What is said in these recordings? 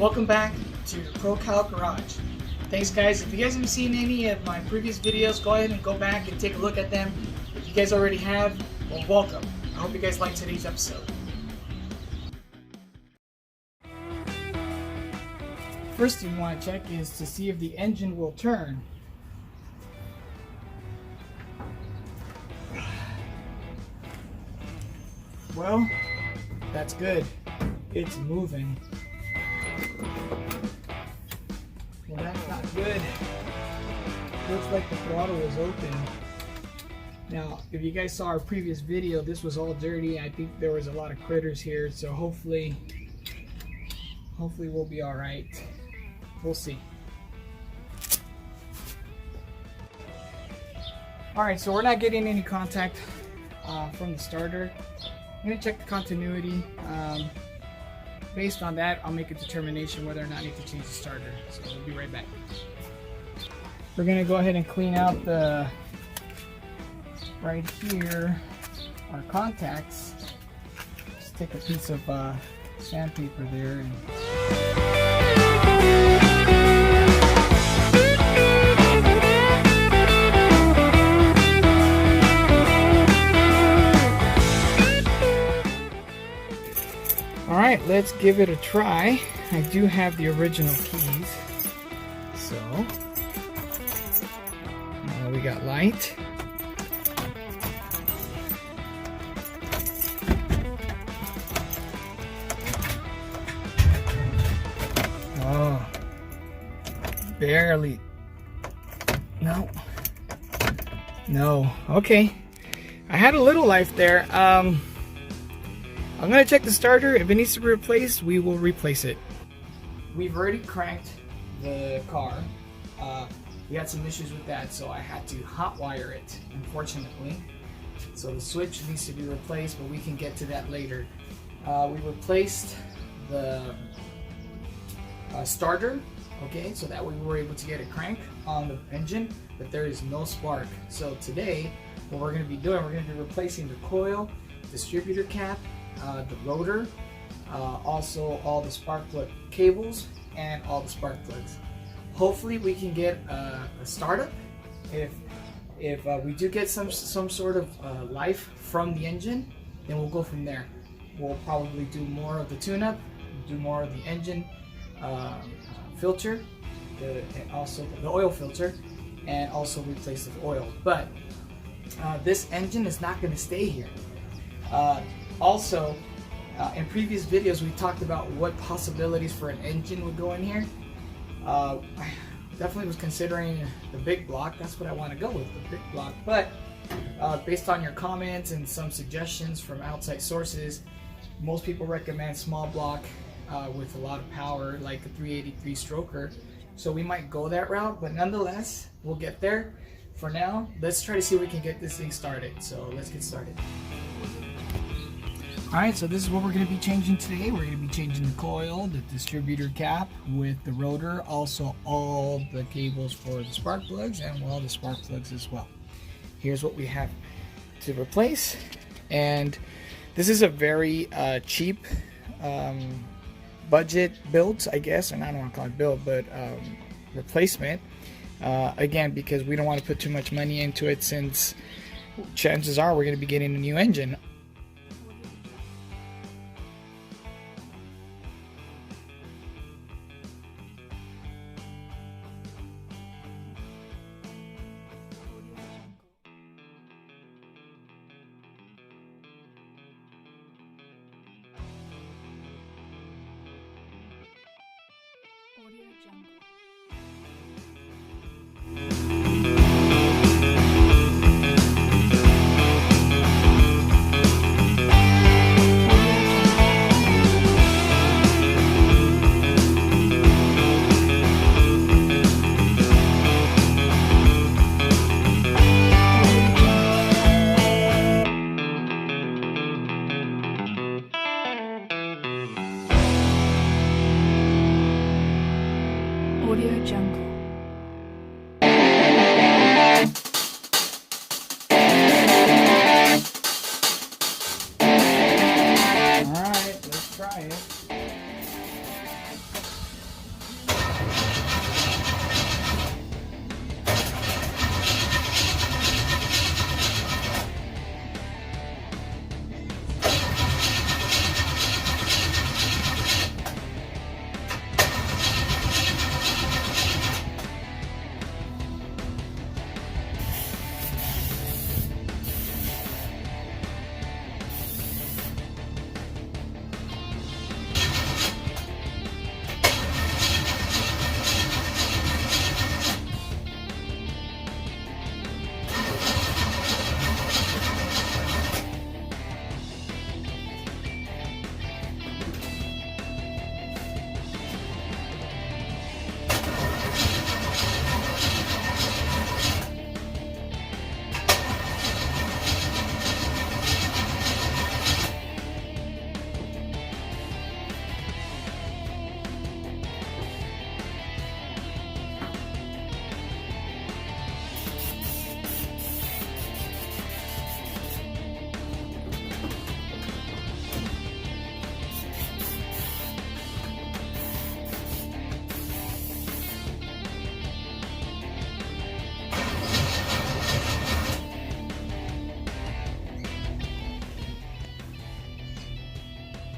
Welcome back to 𝐓𝐡𝐢𝐬 Garage. Thanks guys. If you guys haven't seen any of my previous videos, go ahead and go back and take a look at them. If you guys already have, well, welcome. I hope you guys like today's episode. First thing you want to check is to see if the engine will turn. Well, that's good. It's moving. Well, that's not good. Looks like the throttle is open. Now, if you guys saw our previous video, this was all dirty. I think there was a lot of critters here, so hopefully we'll be all right. We'll see. All right, so we're not getting any contact from the starter. I'm gonna check the continuity. Based on that, I'll make a determination whether or not I need to change the starter. So we'll be right back. We're gonna go ahead and clean out the, right here, our contacts. Just take a piece of sandpaper there and Alright, let's give it a try. I do have the original keys. So, we got light. Oh, barely. No. No. Okay. I had a little life there. I'm going to check the starter. If it needs to be replaced, we will replace it. We've already cranked the car. We had some issues with that, so I had to hot wire it, unfortunately. So the switch needs to be replaced, but we can get to that later. We replaced the starter, okay, so that way we were able to get a crank on the engine, but there is no spark. So today, what we're going to be doing, we're going to be replacing the coil, distributor cap, the rotor, also all the spark plug cables and all the spark plugs. Hopefully we can get a startup. If we do get some sort of life from the engine, then we'll go from there. We'll probably do more of the tune-up, do more of the engine filter, also the oil filter, and also replace the oil. But this engine is not going to stay here. Also, in previous videos we talked about what possibilities for an engine would go in here. I definitely was considering the big block. That's what I want to go with, the big block. But based on your comments and some suggestions from outside sources, most people recommend small block with a lot of power, like a 383 stroker. So we might go that route, but nonetheless, we'll get there. For now, let's try to see if we can get this thing started. So let's get started. Alright, so this is what we're going to be changing today. We're going to be changing the coil, the distributor cap with the rotor, also all the cables for the spark plugs and all the spark plugs as well. Here's what we have to replace, and this is a very cheap budget build, I guess, and I don't want to call it build, but replacement. Again, because we don't want to put too much money into it, since chances are we're going to be getting a new engine.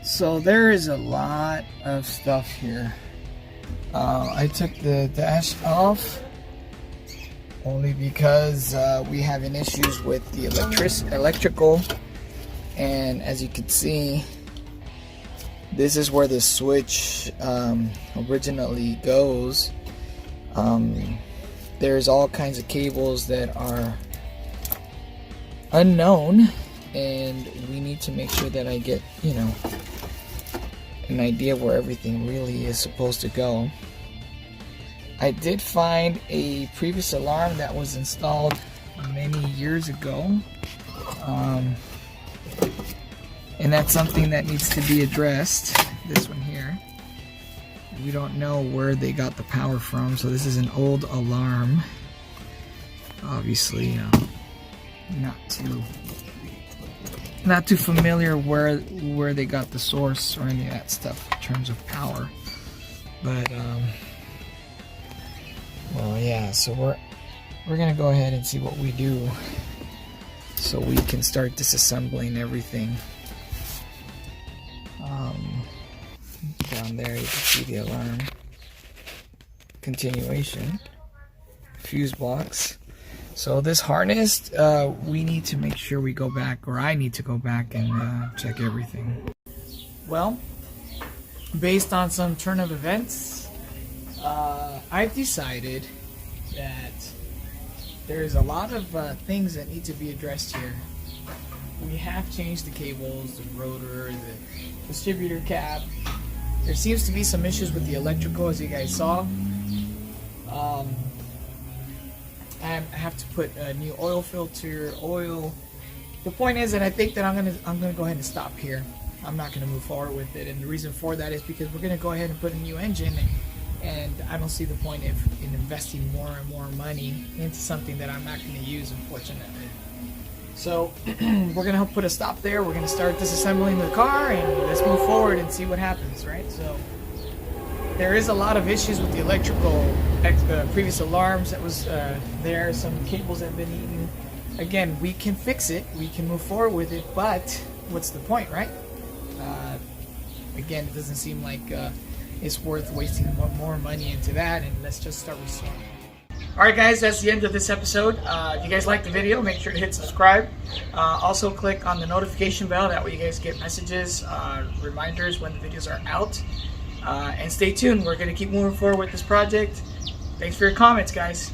So there is a lot of stuff here. I took the dash off only because we having issues with the electrical, and as you can see, this is where the switch originally goes. There's all kinds of cables that are unknown, and we need to make sure that I get, you know, an idea where everything really is supposed to go. I did find a previous alarm that was installed many years ago, and that's something that needs to be addressed. This one here, we don't know where they got the power from, so this is an old alarm. Obviously, not too familiar where they got the source or any of that stuff in terms of power, but well, yeah. So we're gonna go ahead and see what we do, so we can start disassembling everything. Down there you can see the alarm continuation, fuse box. So this harness, we need to make sure we go back, or I need to go back and check everything. Well, based on some turn of events, I've decided that there's a lot of things that need to be addressed here. We have changed the cables, the rotor, the distributor cap. There seems to be some issues with the electrical, as you guys saw. I have to put a new oil filter, oil. The point is that I think that I'm gonna go ahead and stop here. I'm not gonna move forward with it, and the reason for that is because we're gonna go ahead and put a new engine, and I don't see the point in investing more and more money into something that I'm not gonna use, unfortunately. So we're gonna put a stop there. We're gonna start disassembling the car, and let's move forward and see what happens, right? So there is a lot of issues with the electrical previous alarms that was there. Some cables have been eaten. Again, we can fix it. We can move forward with it, but what's the point, right? Again, it doesn't seem like it's worth wasting more money into that, and let's just start restoring. Alright guys, that's the end of this episode. If you guys liked the video, make sure to hit subscribe. Also click on the notification bell, that way you guys get messages, reminders when the videos are out. And stay tuned, we're going to keep moving forward with this project. Thanks for your comments, guys.